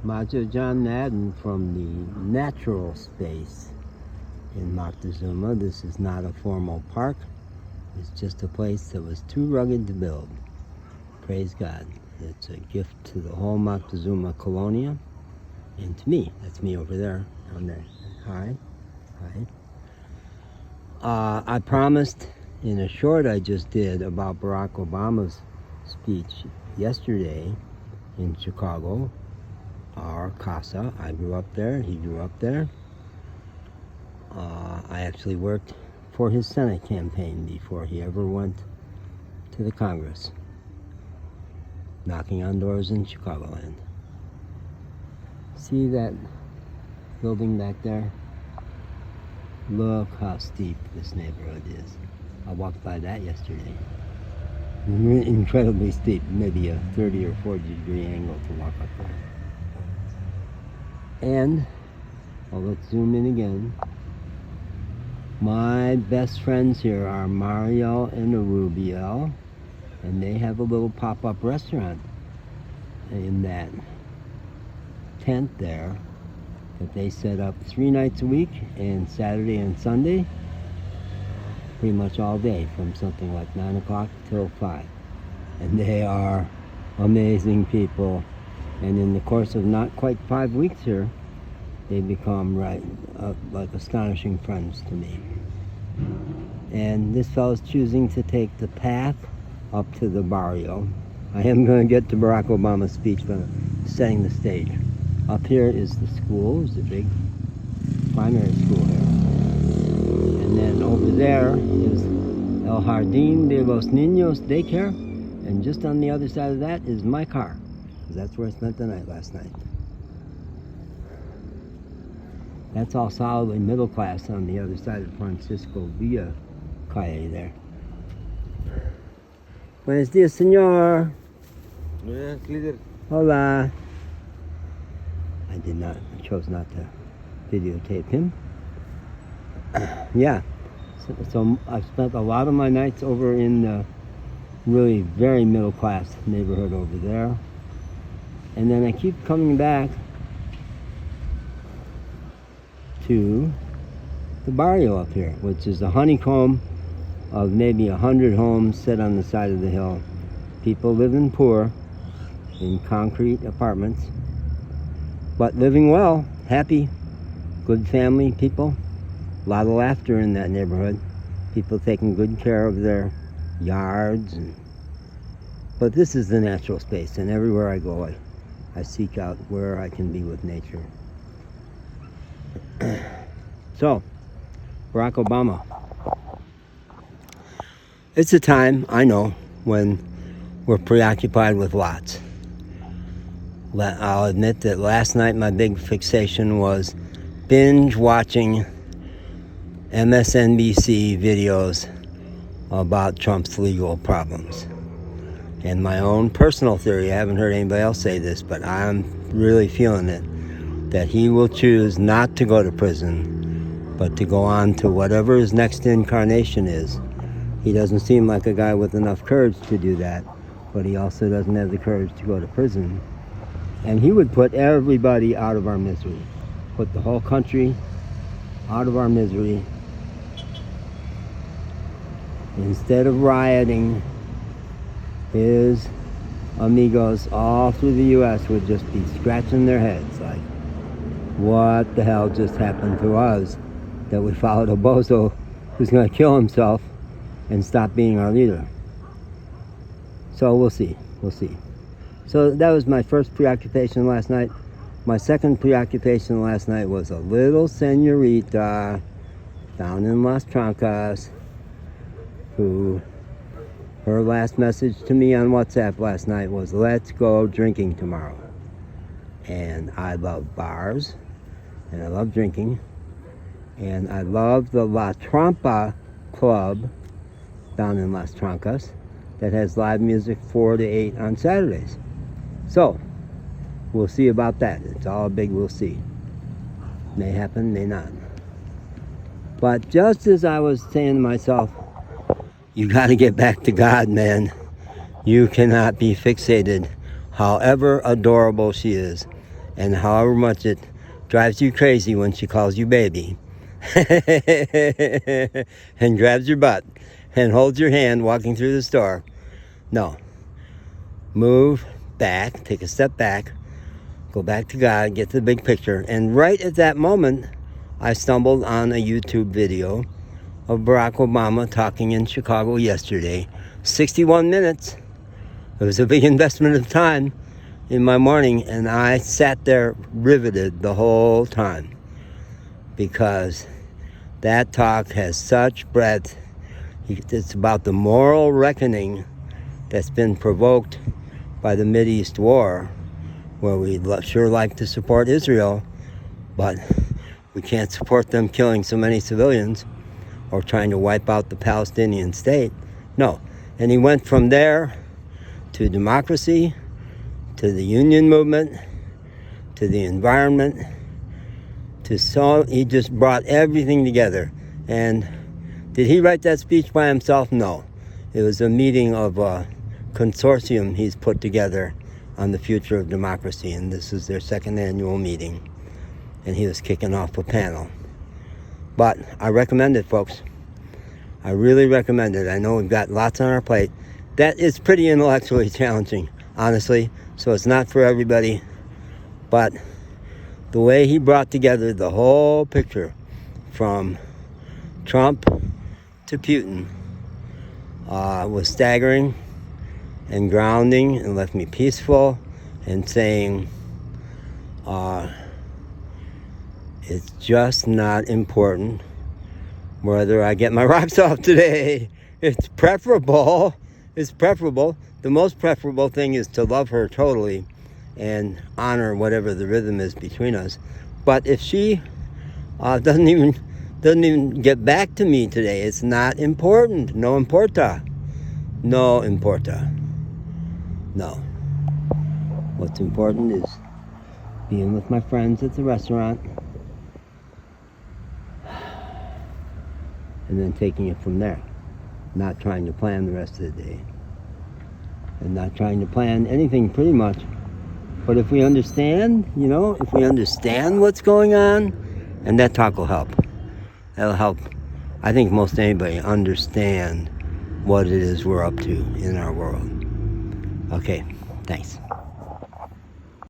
Maja John Madden from the natural space in Moctezuma. This is not a formal park. It's just a place that was too rugged to build. Praise God. It's a gift to the whole Moctezuma colonia and to me. That's me over there on there. Hi. I promised in a short I just did about Barack Obama's speech yesterday in Chicago, our casa. I grew up there, he grew up there. I actually worked for his Senate campaign before he ever went to the Congress, knocking on doors in Chicagoland. See that building back there? Look how steep this neighborhood is. I walked by that yesterday. Incredibly steep, maybe a 30 or 40 degree angle to walk up there. And, well, let's zoom in again. My best friends here are Mario and Rubiel, and they have a little pop-up restaurant in that tent there that they set up 3 nights a week, and Saturday and Sunday, pretty much all day, from something like 9 o'clock till 5. And they are amazing people, and in the course of not quite 5 weeks here, they become like astonishing friends to me. And this fellow's choosing to take the path up to the barrio. I am going to get to Barack Obama's speech, but I'm setting the stage. Up here is the school. There's a big primary school here. And then over there is El Jardín de los Niños daycare. And just on the other side of that is my car, because that's where I spent the night last night. That's all solidly middle class on the other side of Francisco Villa Calle there. Buenos dias, señor. Yes, líder. Hola. I chose not to videotape him. Yeah, so I've spent a lot of my nights over in the really very middle class neighborhood over there. And then I keep coming back to the barrio up here, which is a honeycomb of maybe 100 homes set on the side of the hill. People living poor in concrete apartments, but living well, happy, good family people. A lot of laughter in that neighborhood. People taking good care of their yards. But this is the natural space, and everywhere I go, I seek out where I can be with nature. So, Barack Obama. It's a time, I know, when we're preoccupied with lots. I'll admit that last night my big fixation was binge watching MSNBC videos about Trump's legal problems. And my own personal theory, I haven't heard anybody else say this, but I'm really feeling it, that he will choose not to go to prison, but to go on to whatever his next incarnation is. He doesn't seem like a guy with enough courage to do that, but he also doesn't have the courage to go to prison. And he would put everybody out of our misery, put the whole country out of our misery. Instead of rioting, his amigos all through the U.S. would just be scratching their heads like, what the hell just happened to us that we followed a bozo who's going to kill himself and stop being our leader? So we'll see. So that was my first preoccupation last night. My second preoccupation last night was a little senorita down in Las Trancas who, her last message to me on WhatsApp last night was, let's go drinking tomorrow. And I love bars, and I love drinking, and I love the La Trampa Club down in Las Trancas that has live music 4 to 8 on Saturdays. So, we'll see about that. It's all a big we'll see. May happen, may not. But just as I was saying to myself, you got to get back to God, man. You cannot be fixated, however adorable she is, and however much it drives you crazy when she calls you baby and grabs your butt and holds your hand walking through the store. No. Move back, take a step back, go back to God, get to the big picture. And right at that moment, I stumbled on a YouTube video of Barack Obama talking in Chicago yesterday. 61 minutes. It was a big investment of time in my morning, and I sat there riveted the whole time because that talk has such breadth. It's about the moral reckoning that's been provoked by the Mideast war, where we sure like to support Israel, but we can't support them killing so many civilians or trying to wipe out the Palestinian state. No. And he went from there to democracy, to the union movement, to the environment, he just brought everything together. And did he write that speech by himself? No. It was a meeting of a consortium he's put together on the future of democracy, and this is their second annual meeting. And he was kicking off a panel. But I recommend it, folks. I really recommend it. I know we've got lots on our plate. That is pretty intellectually challenging, honestly, so it's not for everybody. But the way he brought together the whole picture from Trump to Putin was staggering and grounding and left me peaceful and saying, it's just not important whether I get my rocks off today. It's preferable. The most preferable thing is to love her totally and honor whatever the rhythm is between us. But if she doesn't even get back to me today, it's not important. No importa. No importa. No. What's important is being with my friends at the restaurant and then taking it from there. Not trying to plan the rest of the day. And not trying to plan anything pretty much. But if we understand, if we understand what's going on, and that talk will help. That'll help, I think, most anybody understand what it is we're up to in our world. Okay, thanks.